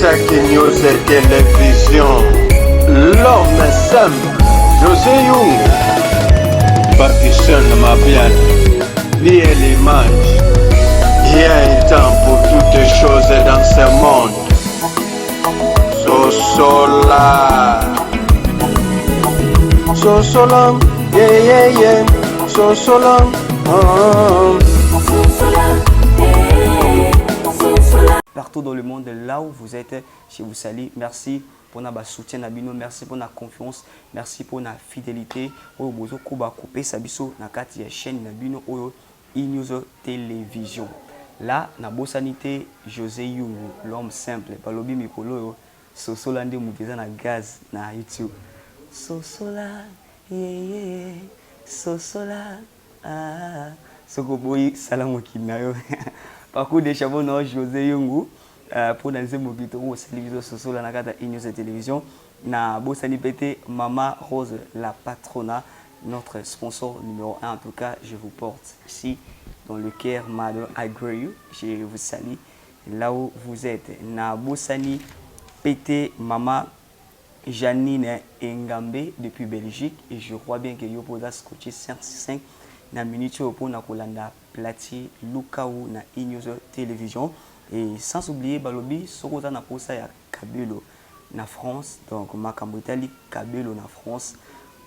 Chaque news et télévision, l'homme est simple, José Young. Pakistan ma bien, vie et l'image. Il y a un temps pour toutes choses dans ce monde. Sosola, Sosola, yeah yeah yeah, Sosola, Partout dans le monde, là où vous êtes, je vous salue. Merci pour notre soutien, merci pour notre confiance, merci pour notre fidélité. Vous pouvez couper sa biso na kati ya chaîne Nabino Oyo e-news télévision. Là, na bosanité José Young, l'homme simple, balobi mikolo Sosola nde muteza na gaz na YouTube. Sosola, yeah, Sosola, ah, Sokoboyi salamu kinayo. Parcours des chavons non José Young pour dans ces mobito au télévision Sosola na kata e-news télévision na bosani pété Mama Rose la patrona, notre sponsor numéro 1 en tout cas, je vous porte ici dans le cœur, madame, I agree you, je vous salue là où vous êtes. Na bosani pété Mama Janine Engambe depuis Belgique et je crois bien que yo poda scotché 565 na minute pour na kolanda plati Lukaou na e-news télévision et sans oublier balobi sokota na posa ya Kabelo na France, donc makambo itali Kabelo na France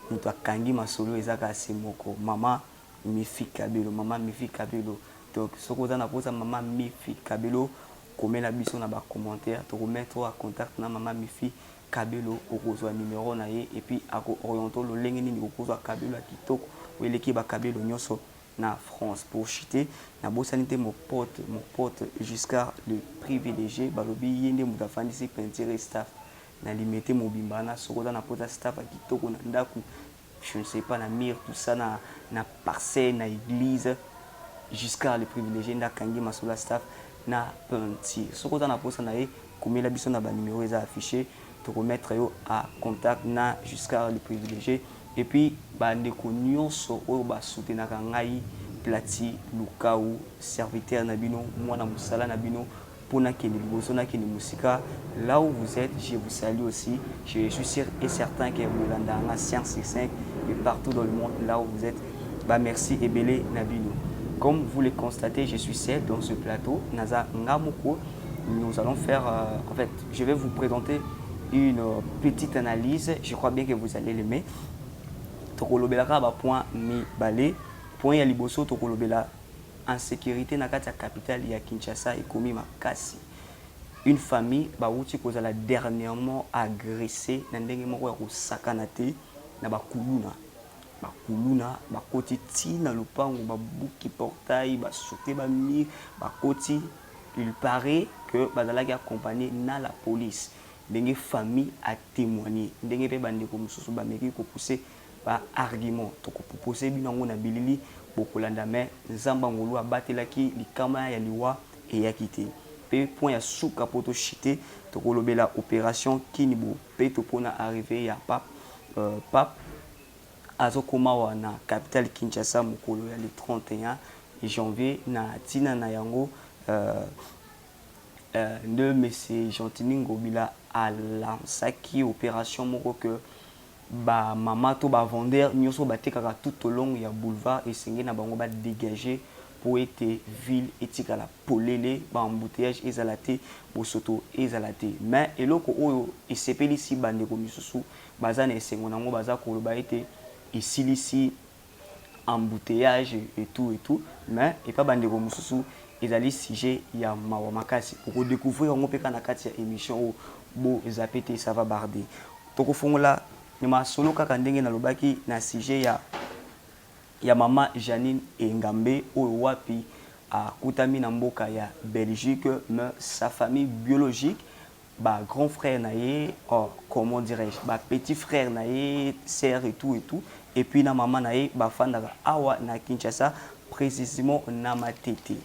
mutu akangi masolo ezaka semoko mama Mifi Kabelo, mama Mifi Kabelo, donc sokota na posa mama Mifi Kabelo komela biso na ba commentaire to remettre en contact na mama Mifi Kabelo okozwa numéro na ye et puis ako oriento lo lenge nini okozwa Kabelo kitoko ou l'équipe ba Kabelo nyoso na France pour chiter na bosanité mon pote jusqu'à le privilégié balobi yende mutafandi si peinture staff na limité mobimbana sokoda na pota staff kitoko na ndaku je ne sais pas na mire tout ça na parcelle na église jusqu'à le privilégié na kangi masola staff na peinture sokoda na posa na ye komela biso na ba numéro eza affiché to remettre yo à contact na jusqu'à le privilégié et puis bandeko nyonso oyo basoutenaka ngai plati Lukaou serviteur na bino mwana musala na bino pona kende liboso na kende musika là où vous êtes, je vous salue aussi, je suis sûr et certain que vous l'andez en science 5 et partout dans le monde là où vous êtes, bah merci et belé na bino. Comme vous le constatez, je suis seul dans ce plateau Naza Ngamoko. Nous allons faire en fait, je vais vous présenter une petite analyse, je crois bien que vous allez l'aimer. Tokolobelaka ba point mi balé point ya liboso tokolobela en sécurité na kati ya capitale ya Kinshasa ekomi makasi. Une famille ba wuti kozala dernièrement agressée na ndenge moko ya kosakana te na bakuluna bakoti ti na lopango babuki portail basoute ba mur bakoti. Il paraît que bazalaki accompagné na la police ndenge famille a témoigné ndenge pe bandeko mususu ba meki ko pousser ba argument to ko proposer binango na bilili bokolanda mais nzamba ngolu abatelaki likama ya liwa et ya kité pe point ya suka poto chité to kolobela opération kinibo pe to pona arrivé ya pape azokoma wa na capitale Kinshasa mokolo ya le 31 janvier na tina na yango de monsieur Gentini Ngobila à lansaki opération moko que ba mama to ba vendeur nyoso batekaka tout au long ya boulevard et sengé na bango ba dégager pour être ville etika la polele ba embouteillage ezalate bosoto ezalate mais eloko oyo esepeli si bande ko misusu baza na esengo nango baza ko ba été ici embouteillage et tout mais et pas bande ko misusu ezali sujet ya mawa makasi pour découvrir ngo peka na kati ya émission bo ezapete ça va barder toko fongola ma solo kaka ndenge na lobaki na sujet ya mama Janine Engambe oyo wapi a kutami na mboka ya Belgique mais sa famille biologique ba grand frère na ye comment dirais-je ba petit frère na ye sœur et tout et puis na maman na ye ba fandaka awa na Kinshasa précisément na matete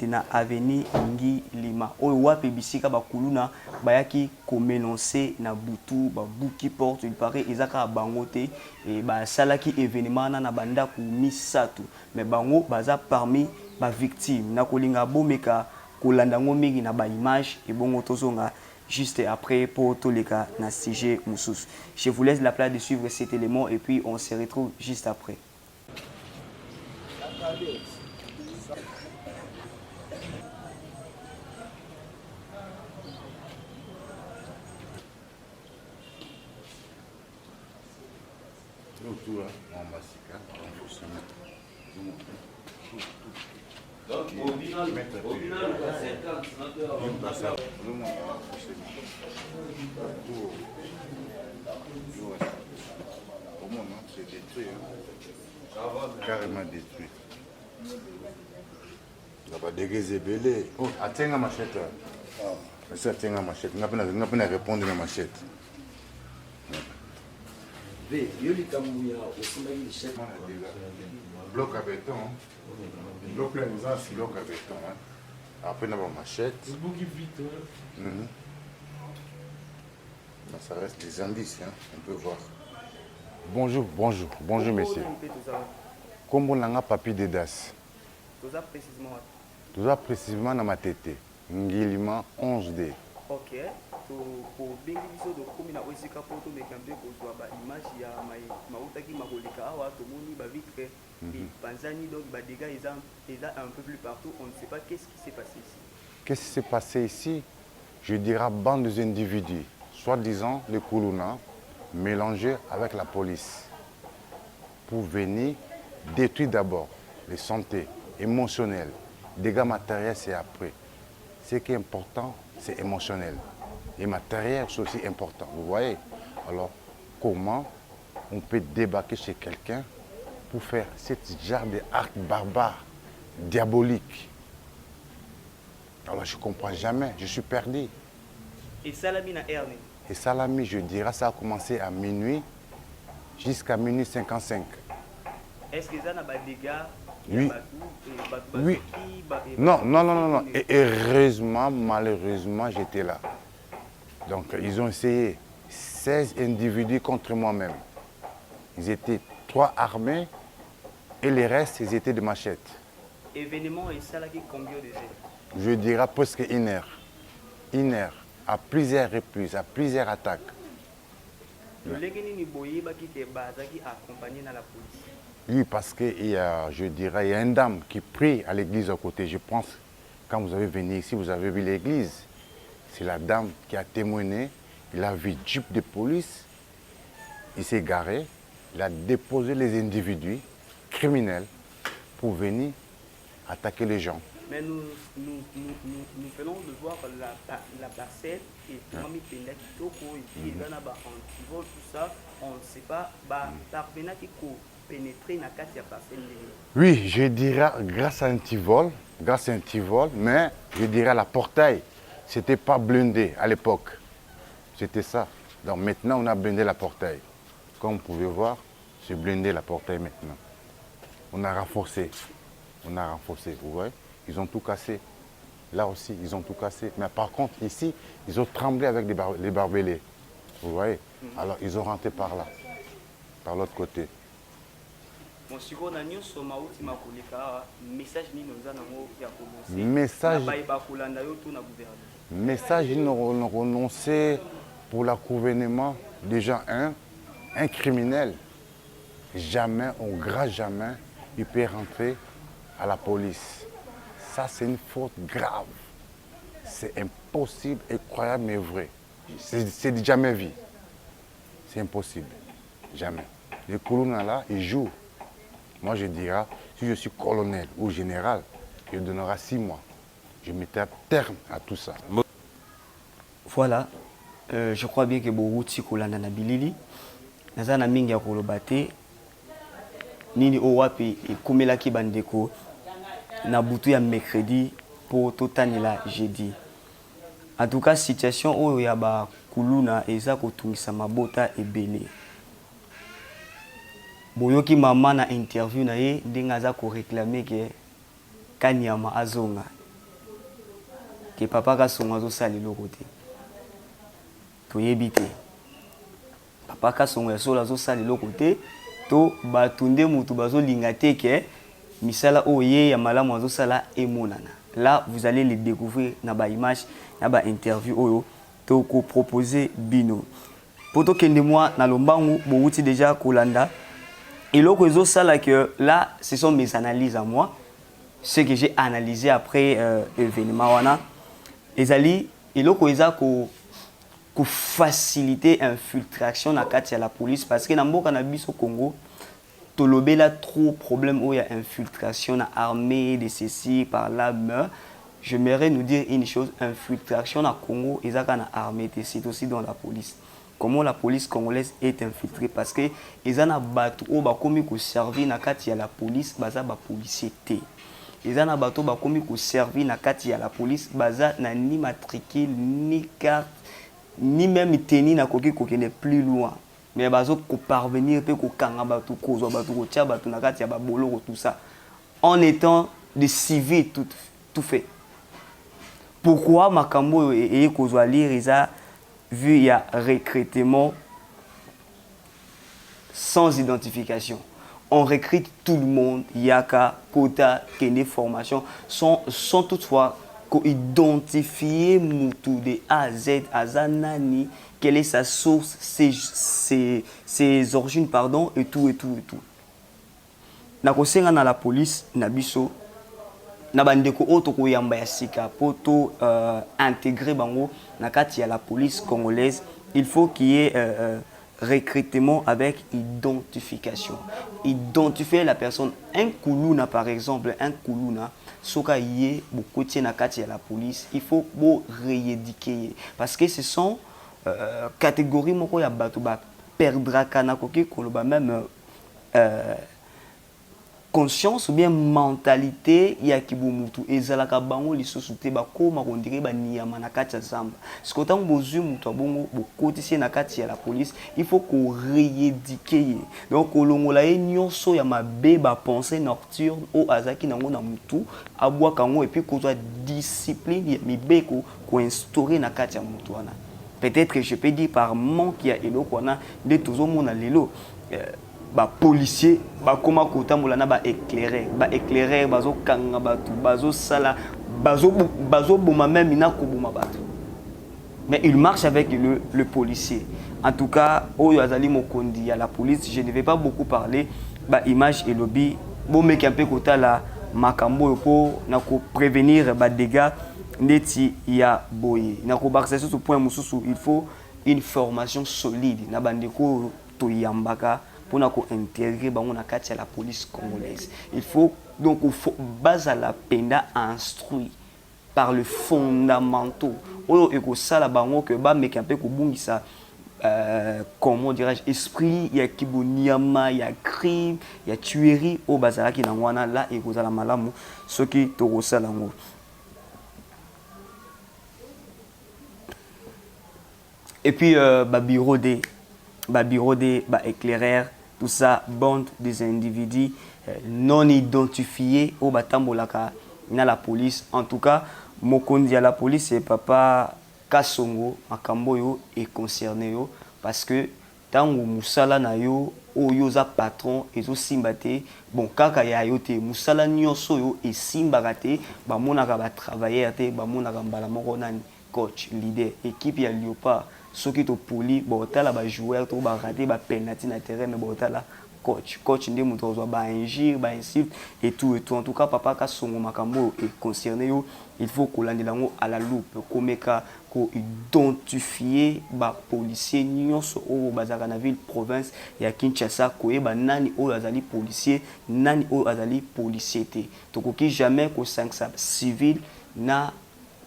na avenue Ngi Lima oyo wapi bisika bakuluna bayaki komenoncer na butu babuki porte il paraît ezaka bangote et ba salaki événement na banda ku misatu mais bango baza parmi ba victime na kolinga bomeka kolanda ngo mingi na ba image et bongo tozonga juste après pour tous les cas na sujet mususu. Je vous laisse la place de suivre cet élément et puis on se retrouve juste après. Donc, au final, on a 50. C'est détruit, carrément détruit. Ça va dégager belé. Oh, attends la machette. Ça attends la machette. On n'a pas répondre à la machette. Bloc à béton. Bloc là, nous avons bloc à béton. Après, on a une machette. Ça reste des indices, hein. On peut voir. Bonjour messieurs. Comme on a un papier de DAS. Tout ça précisément dans ma tête. Ngilima 11D. Ok. Pour bien biso de commune à Osika pour tout mekambe ko ba image ya mautaki makolika awa to moni ba vitre et panzani donc ba dégâts ils un peu plus partout, on ne sait pas qu'est-ce qui s'est passé ici. Qu'est-ce qui s'est passé ici? Je dirais bande d'individus, soi-disant les Koulouna, mélangés avec la police pour venir détruire d'abord les santé émotionnelles, dégâts matériels c'est après. Ce qui est important, c'est émotionnel. Et matériel, c'est aussi important. Vous voyez? Alors, comment on peut débarquer chez quelqu'un pour faire ce genre d'acte barbare, diabolique? Alors, je ne comprends jamais. Je suis perdu. Et Salami na Erné? Et Salami, je dirais, ça a commencé à minuit jusqu'à minuit 55. Est-ce que ça n'a pas de dégâts? Oui. Oui. Non. Et heureusement, malheureusement, j'étais là. Donc, ils ont essayé 16 individus contre moi-même. Ils étaient 3 armés et les restes, ils étaient de machettes. Événement et ça là qui combien de heures? Je dirais presque 1 heure. 1 heure, à plusieurs reprises, à plusieurs attaques. Oui, parce qu'il y a, je dirais, il y a une dame qui prie à l'église à côté. Je pense, quand vous avez venu ici, vous avez vu l'église. C'est la dame qui a témoigné. Il a vu un jeep de police. Il s'est garé. Il a déposé les individus criminels pour venir attaquer les gens. Mais nous venons de voir la parcelle et Mami Penda Kitoko et puis là antivol, tout ça. On ne sait pas, parvenant qui pénétrer dans la parcelle. Oui, je dirais grâce à Antivol, mais je dirais la portail. C'était pas blindé à l'époque. C'était ça. Donc maintenant, on a blindé la portail. Comme vous pouvez voir, c'est blindé la portail maintenant. On a renforcé. Vous voyez? Ils ont tout cassé. Là aussi, ils ont tout cassé. Mais par contre, ici, ils ont tremblé avec les barbelés. Vous voyez? Alors, ils ont rentré par là, par l'autre côté. Message non renoncé pour le gouvernement. Déjà, un criminel, jamais, au grand jamais, il peut rentrer à la police. Ça, c'est une faute grave. C'est impossible, incroyable, mais vrai. C'est jamais vu. C'est impossible. Jamais. Les Koulouna là, ils jouent. Moi, je dirais, si je suis colonel ou général, je donnerai 6 mois. Je mettrai un terme à tout ça. Voilà. Je crois bien que Borouti Kolanda na Bilili. Nazana mingi ya kolobate. Nini owapi ekomela ki bandeko. Na butu ya mercredi pour totanela jeudi. En tout cas, situation oyo ya ba kuluna eza kotungisa mabota ebele. Boyoki mama na interview na ye ndenge aza ko réclamer que Kanyama azonga. Que papa ka songa zo sali lokote. Toyebi te. Papa ka songa so zo sali lokote to batunde mutu bazo linga te ke misala oye ya malamu azo sala emonana. là vous allez les découvrir dans ba image na ba interview oyo to ko proposer bino poto kende moi na lombangu bouti déjà kolanda et loko ezo sala que là ce sont mes analyses à moi ce que j'ai analysé après événement wana ezali eloko eza ko faciliter infiltration na kati ya la police parce que na mboka na biso Congo tolobé là trop problème où il y a infiltration na armée de ceci par là mais j'aimerais nous dire une chose infiltration na Congo ezaka na armée c'est aussi dans la police comment la police congolaise est infiltrée parce que ezana bato o ba komi ko servir na kati ya la police baza ba policier té ezana bato ba komi ko servir na kati ya la police baza na ni matricule ni carte ni même tenir na koki kokende plus loin mais bazo ko parvenir pe ko kanga bato ko zo bato ko tia bato na kati ya ba boloko tout ça en étant des civils tout fait pourquoi makambo et ko zo lire isa vu il y a recrutement sans identification on recrute tout le monde yaka quota kende formation sans toutefois identifier mutu de A à Z, Azanani, quelle est sa source, ses origines, pardon, et tout. Nakosenga na la police, nabiso, na bandeko oto ko yamba ya sika, poto intégrer bango, nakati ya la police congolaise, il faut qu'il y ait recrutement avec identification. Identifier la personne, un Koulouna par exemple, un Koulouna, soka yé beaucoup tient na kati ya la police il faut beau rééduquer parce que ce sont catégories moko ya bato ba perdra kana koki koloba même conscience ou bien mentalité ya kibumutu ezalaka bango lisusu te bakoma kondire ba niyama na kati ya zamba sikota mbozu mutu abongo bokotisi na kati ya la police il faut ko rééduquer donc kolongola ye nyonso ya mabe ba pensée nocturne o azaki nango na mutu abwa kango et puis kozwa discipline ya mibeko ko instaurer na kati ya mutu wana peut-être que je peux dire par manque ya eloko wana de tozo mona lelo ba policier ba koma kotambola na ba éclairer bazo kanga batu bazo sala bazo boma même ina ko boma batu mais il marche avec le policier en tout cas oyo azali mokondi ya la police je ne vais pas beaucoup parler ba image et lobby bo meka mpe kotala makambo po na ko prévenir ba dégâts ndeti ya boye na ko bakse sur point mususu il faut une formation solide na bandeko to yambaka pour intégrer la police congolaise. Il faut donc base à la penda instruit par le fondamentaux. Oyo eko sala bango que ba meka mpe ko bungisa comment dirais-je esprit ya kiboniama ya crime ya tuerie au bazala ki nangwana là eko sala malamu soki to sala ngo. Et puis bureau des éclaireurs tout ça bande des individus non identifiés au batambolaka na la police en tout cas mokondi à la police c'est papa Kasongo makambo yo est concerné yo parce que tango musala na yo oyo za patron ezo simbate bon kaka ya yo te musala nyonso yo e simbaka te ba monaka ba travailler te ba monaka mbala moko nani coach leader équipe ya Léopard soki to poli botala ba joueur to ba rater ba penalty na terrain mais botala coach ndé muto zo ba injure ba insulte et tout en tout cas papa Kasongo makambo est concerné yo il faut kolandela ngo à la loupe komeka ko identifier ba policier nyonso o bazaka na ville province ya Kinshasa koyeba nani o azali policier nani o azali policier te tokoki jamais ko 500 civil na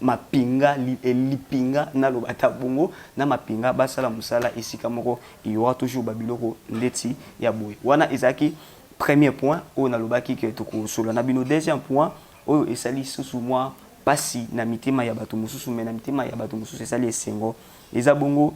mapinga lipinga na lobata bongo na mapinga basala musala esika moko il y aura toujours babiloko ndeti ya boy wana ezaki premier point o na lobaki ke toko solo na bino deuxième point o esali susu moi pasi na mitima ya bato mususu mais na mitima ya bato mususu esali esengo eza bongo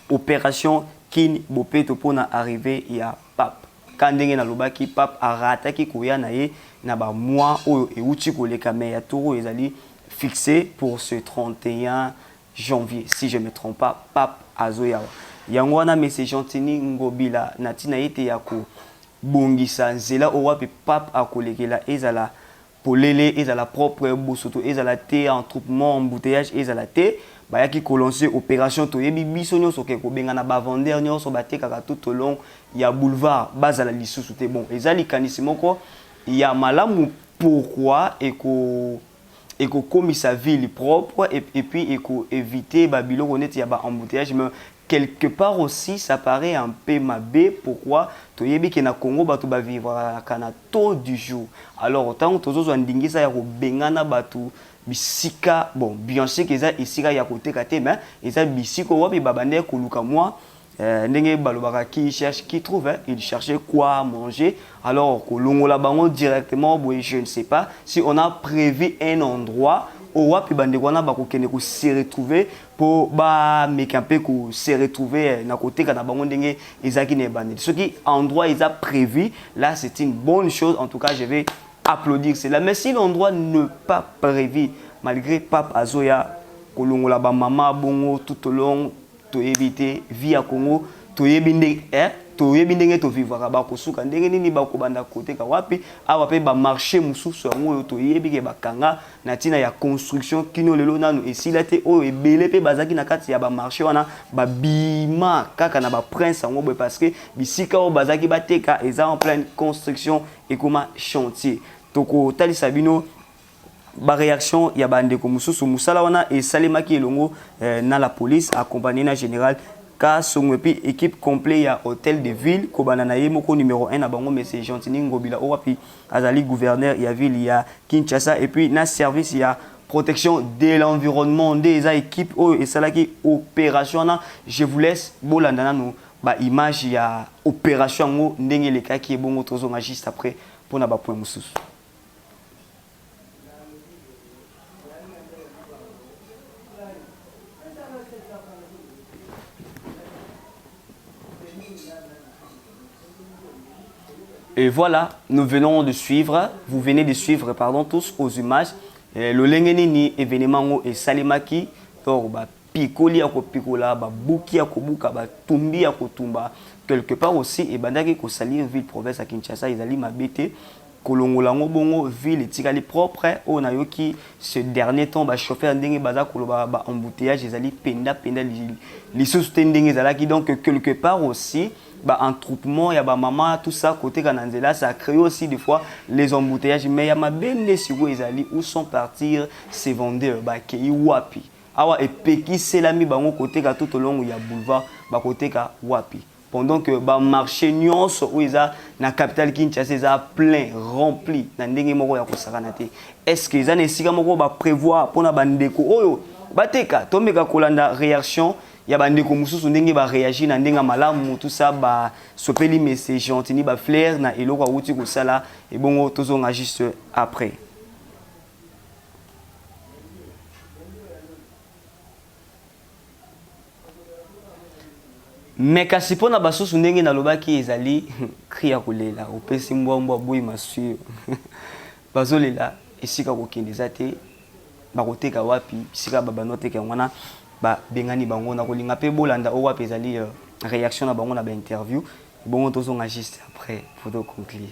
opération kin bopeto pona arriver ya pape kandenge na lobaki pape arataki koya na ye na ba mois o euti koleka mais ya toro ezali fixé pour ce 31 janvier si je ne me trompe pas pape azoyawa yango wana message gentini ngobila natina ete yako bongisa nzela owapi pape akolekela ezala polele ezala propre bosoto ezala te entroupement embouteillage ezala te bayaki kolancer opération toyebi biso nyonso ke kobengana bavendeur nyonso batekaka tout au long ya boulevard bazala lisusu te bon eza likanisi moko ya malamu pourquoi ekokomisa ville propre et puis éviter babiloko neti ya ba embouteillage mais quelque part aussi ça paraît un peu mabé pourquoi toyebi ke na Congo bato ba vivre kana taux du jour alors autant tozozo ndingisa ya kobengana bato bisika bon bien sûr que ça isika ya koteka te mais eza bisiko wapi babande koluka moi ndenge balobaka qui cherche qui trouve hein, il cherchait quoi manger alors kolongola bango directement boy je ne sais pas si on a prévu un endroit au wapi bande kwana bakokende ko se retrouver pour ba mekampe ko se retrouver na koteka na bango ndenge ezaki ne bande ce qui endroit ils a prévu là c'est une bonne chose en tout cas je vais applaudir cela mais si l'endroit n'est pas prévu malgré Pape Azoya kolongola ba mama bongo tout au long to éviter via Congo to yebinde to yebinde to vivre ba kosuka ndenge nini ba kobanda koteka wapi awa pe ba marché mususu yango to yebike bakanga na tina ya construction kino lelo nanu esila te o ebele pe bazaki na kati ya ba marché wana ba bima kaka na ba prince yango boy parce que bisika o bazaki bateka eza en pleine construction et comme chantier toko tali sabino ba réaction ya bande ko mususu musala wana et salemaki elongo na la police accompagné na général ka songwepi équipe complet ya hôtel de ville ko banana yemoko numéro 1 na bango monsieur Gentini Ngobila o wapi azali gouverneur ya ville ya Kinshasa et puis na service ya protection de l'environnement des équipes o et salaki opération na je vous laisse bolanda nanu ba image ya opération ngo ndenge le ka ki bongo tozonga juste après pour na ba point mususu. Et voilà, nous venons de suivre, vous venez de suivre, pardon, tous aux images, le lengenini événement et salimaki, donc ba pikoli ya ko pikola, ba buki ya ko buka, ba tumbi ya ko tumba, quelque part aussi et bandaki ko salir ville province à Kinshasa, ils allaient m'habiter kolongolango bongo ville tikali propre on a yoki ce dernier temps ba chauffeur ndenge baza koloba ba embouteillage ils allaient penda les soutien ndenge zalaki donc quelque part aussi bah entroupement ya ba maman tout ça côté kananzela ça crée aussi des fois les embouteillages mais ya mabende siko ezali où sont partir ces vendeurs ba kei wapi awa epeki selami bango côté ka tout au long ya boulevard ba côté ka wapi pendant que ba marché nyonso où ils a na capitale Kinshasa ça plein rempli na ndenge moko ya kosakana te est-ce que ça nesika moko ba prévoir pona bandeko oyo bateka tomeka kolanda réaction ya bandeko mususu ndenge ba réagir na ndenga malamu tout ça ba sopeli message Gentini ba flair na eloko uti ko sala et bongo tozonga juste après. Mais kasi pona basusu ndenge na lobaki ezali kriya kolela opesi mbwa boyi masu bazolela esika kokendeza te bakoteka wapi esika babanoteka ngwana ba bengani bango na kolinga pe bolanda o wapi ezali réaction na bango na ba interview bongo tozonga juste après pour conclure.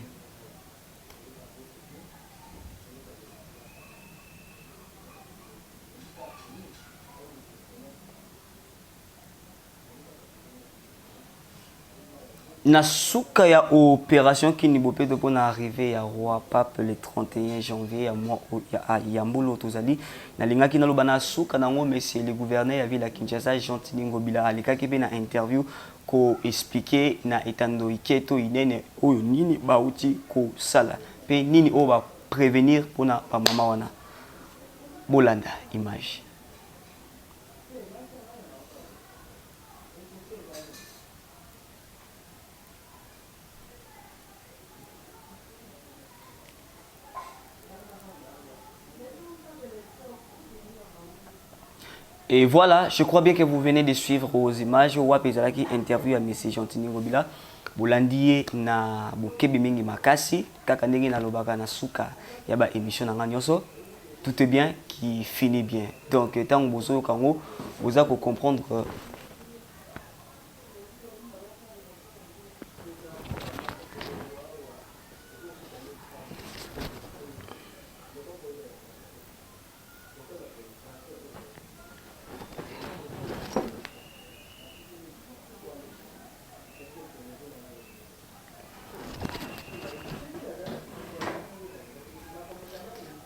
Na suka ya opération qui nibope de pour arriver à roi pape le 31 janvier à moi ya mbolo tozali na linga ki na lobana suka nango monsieur le gouverneur ya ville ya Kinshasa Gentini Ngobila alika ki pe na interview ko expliquer na etando iketo inene oyo nini bauti ko sala pe nini o ba prévenir pona pa mama wana bolanda image. Et voilà, je crois bien que vous venez de suivre aux images wapezalaki interview à monsieur Gentini Ngobila bolandie na bokebi mingi makasi kaka ndenge na lobaka na suka ya ba émission na nyonso tout est bien qui finit bien donc tant bozo kango vous allez comprendre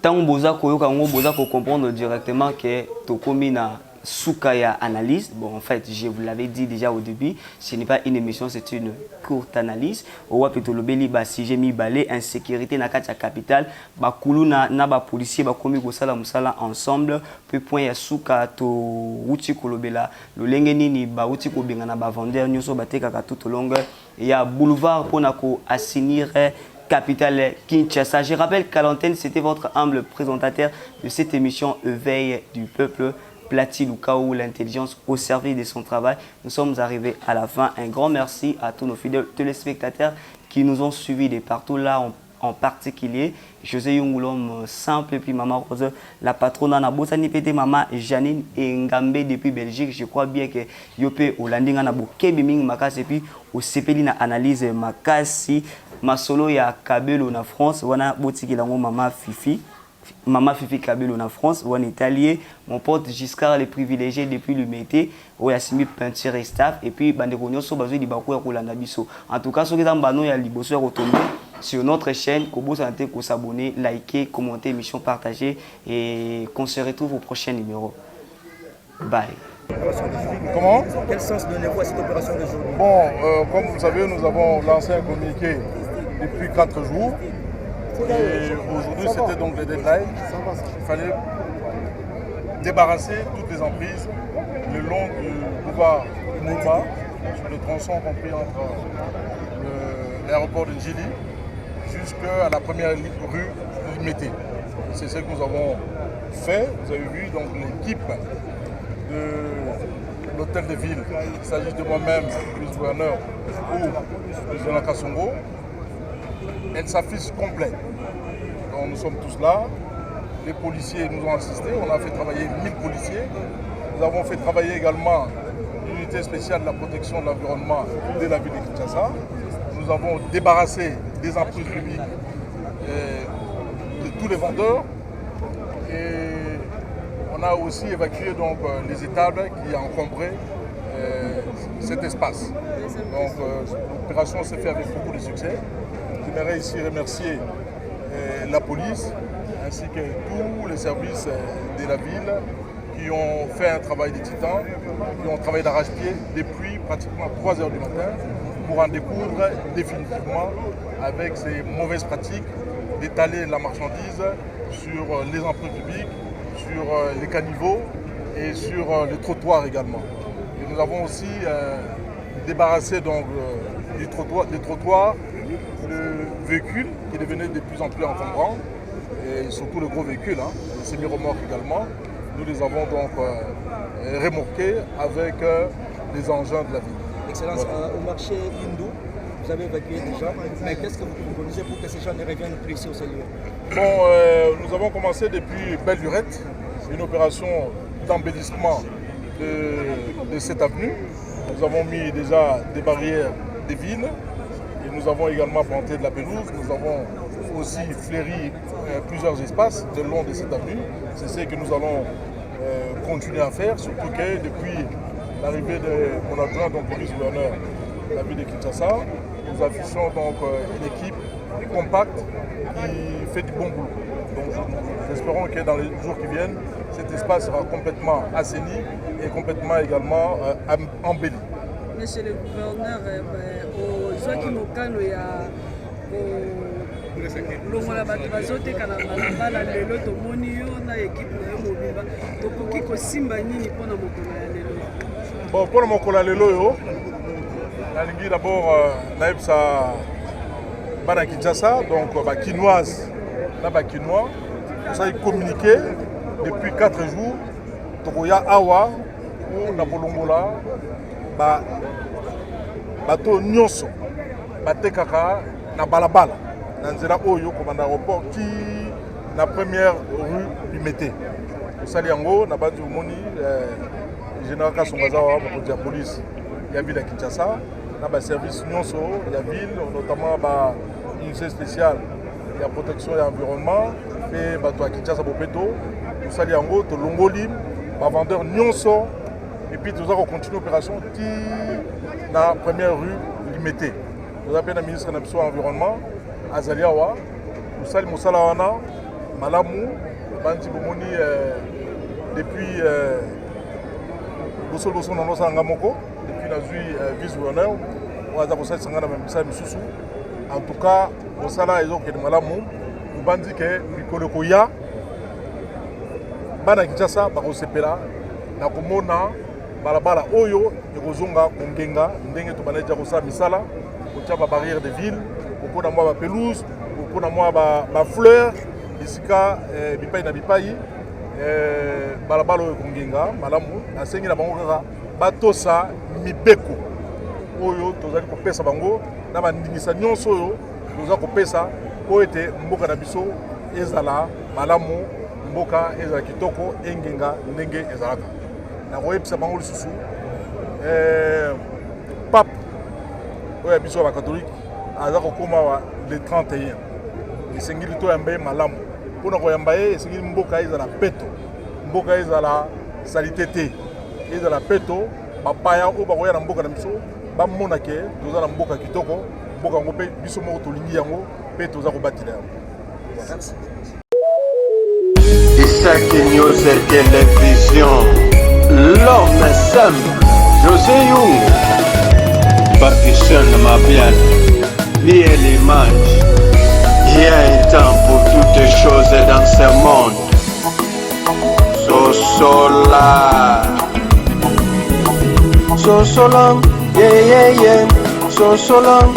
tant boza koyoka ngo boza ko comprendre directement que tokomi na Soukaya analyse. Bon, en fait, je vous l'avais dit déjà au début, ce n'est pas une émission, c'est une courte analyse. Owa petolobeli ba si j'ai mis balé insécurité na kati ya capitale, ba kuluna na ba policier ba komi ko sala musala ensemble, puis point ya Souka to uti kolobela lolenge nini ba uti ko benga na ba vendeur nyoso bateka ka tout longue ya boulevard pona ko assainir capitale Kinshasa. Je rappelle qu'à l'antenne, c'était votre humble présentateur de cette émission Éveil du peuple, Plati Lukaou, l'intelligence au service de son travail. Nous sommes arrivés à la fin. Un grand merci à tous nos fidèles téléspectateurs qui nous ont suivis de partout là, en particulier José Yungulom, simple, et puis Maman Rose, la patronne Anna Botani Pété, Maman Janine et Ngambe depuis Belgique. Je crois bien que Yopé au landing Anabo Kebiming Makas et puis au CPL na analyse Makasi, Masolo ya Kabelo na France, wana Botiki Lango Maman Fifi. Maman Fifi Kabelo en France, ou en Italie, mon pote Giscard les privilégiés depuis le métier, où il y a simi peinture et staff, et puis Bandekonyo so bazo di bakou ya kolanda biso. En tout cas, ceux qui sont bano ya liboso ya retomber sur notre chaîne, Kobo Santé, ko s'abonner, liker, commenter, émission partager, et qu'on se retrouve au prochain numéro. Bye. Comment? Quel sens donnez-vous à cette opération d'aujourd'hui? Bon, comme vous le savez, nous avons lancé un communiqué depuis 4 jours. Et aujourd'hui, c'était donc le deadline. Il fallait débarrasser toutes les emprises le long du boulevard Mouma, sur le tronçon compris entre l'aéroport de Njili jusqu'à la première rue Limité. C'est ce que nous avons fait. Vous avez vu donc l'équipe de l'hôtel de ville. Il s'agit de moi-même, vice-gouverneur, ou de Jonathan Kassongo. Elle s'affiche complète. Donc nous sommes tous là. Les policiers nous ont assistés. On a fait travailler 1000 policiers. Nous avons fait travailler également l'unité spéciale de la protection de l'environnement de la ville de Kinshasa. Nous avons débarrassé des emprises publiques de tous les vendeurs. Et on a aussi évacué donc, les étables qui encombraient cet espace. Donc l'opération s'est faite avec beaucoup de succès. J'aimerais ici remercier la police ainsi que tous les services de la ville qui ont fait un travail de titan, qui ont travaillé d'arrache-pied depuis pratiquement 3 heures du matin pour en découdre définitivement avec ces mauvaises pratiques d'étaler la marchandise sur les emprises publiques, sur les caniveaux et sur les trottoirs également. Et nous avons aussi débarrassé donc, des trottoirs de véhicules qui devenaient de plus en plus encombrants, et surtout le gros véhicule, hein, les semi-remorques également. Nous les avons donc remorqués avec les engins de la ville. Excellence, voilà. Au marché Hindou, vous avez évacué des gens, mais qu'est-ce que vous proposez pour que ces gens ne reviennent plus ici au Seigneur? Bon, nous avons commencé depuis Belle Lurette, une opération d'embellissement de cette avenue. Nous avons mis déjà des barrières des villes. Et nous avons également planté de la pelouse, nous avons aussi fleuri plusieurs espaces le long de cette avenue. C'est ce que nous allons continuer à faire, surtout que depuis l'arrivée de mon adjoint, donc le vice-gouverneur de la ville de Kinshasa, nous affichons donc une équipe compacte qui fait du bon boulot. Donc nous espérons que dans les jours qui viennent, cet espace sera complètement assaini et complètement également embelli. Monsieur le gouverneur, ozwaki mokano ya longola bato bazoteka na balabala lelo tomoni yo na ekipe na yo mobimba tokoki kosimba nini mpona mokolo ya lelo? Bon, mpona mokolo ya lelo oyo nalingi d'abord nayebisa bana Kinshasa, donc bakinoise na bakinois tosali communiqué depuis 4 jours tokoya awa na kolongola bato nyonso batekaka na balabala na nzela oyo komanda aéroport ti na première rue Limete. Tosali yango na bandi omoni général Kassongo azawa mokonzi ya police ya ville ya Kinshasa na baservice nyonso ya ville, notamment unité spéciale ya protection ya environnement mpe bato ya Kinshasa bopeto. Tosali yango tolongoli bavendeur nyonso et puis nous allons continuer l'opération dans la première rue Limité. Nous avons le ministre de l'Environnement, Azaliawa, nous saluons Moussalawana, malamu bandi bomoni depuis bosolo boso na nosanga moko depuis nazui vice gouverneur waza kosalisa nga na misala misusu en tout cas mosala ezokende malamu bandi ke mikolo koya bana Kinshasa bakosepela na komona balabala oyo ekozonga kongenga ndenge tobaneja kosala misala kotia ba barrière de ville kopona mwa ba pelouse kopona mwa ba fleur bisika bipai na bipai balabala oyo kongenga malamu nasengi na bango kaka batosa mibeko oyo tozali kopesa bango na bandingisa nyonso oyo toza kopesa po ete mboka na biso ezala malamu mboka ezala kitoko engenga ndenge ezalaka na koyebisa bango lisusu pape oyo biso ba catholique aza kokoma le 31 esengeli toyamba ye malamu mpona koyamba ye esengeli mboka ezala peto mboka ezala salite te ezala peto bapaya oyo bakoya na mboka na biso bamona ke toza na mboka kitoko mboka yango mpe biso moko tolingi yango mpe toza kobatela yango. Isaki News Télévision, l'homme simple, José Young, Pakistan Mabian, vie et l'image. Il y a un temps pour toutes choses dans ce monde. So long, yeah, yeah, yeah, so long.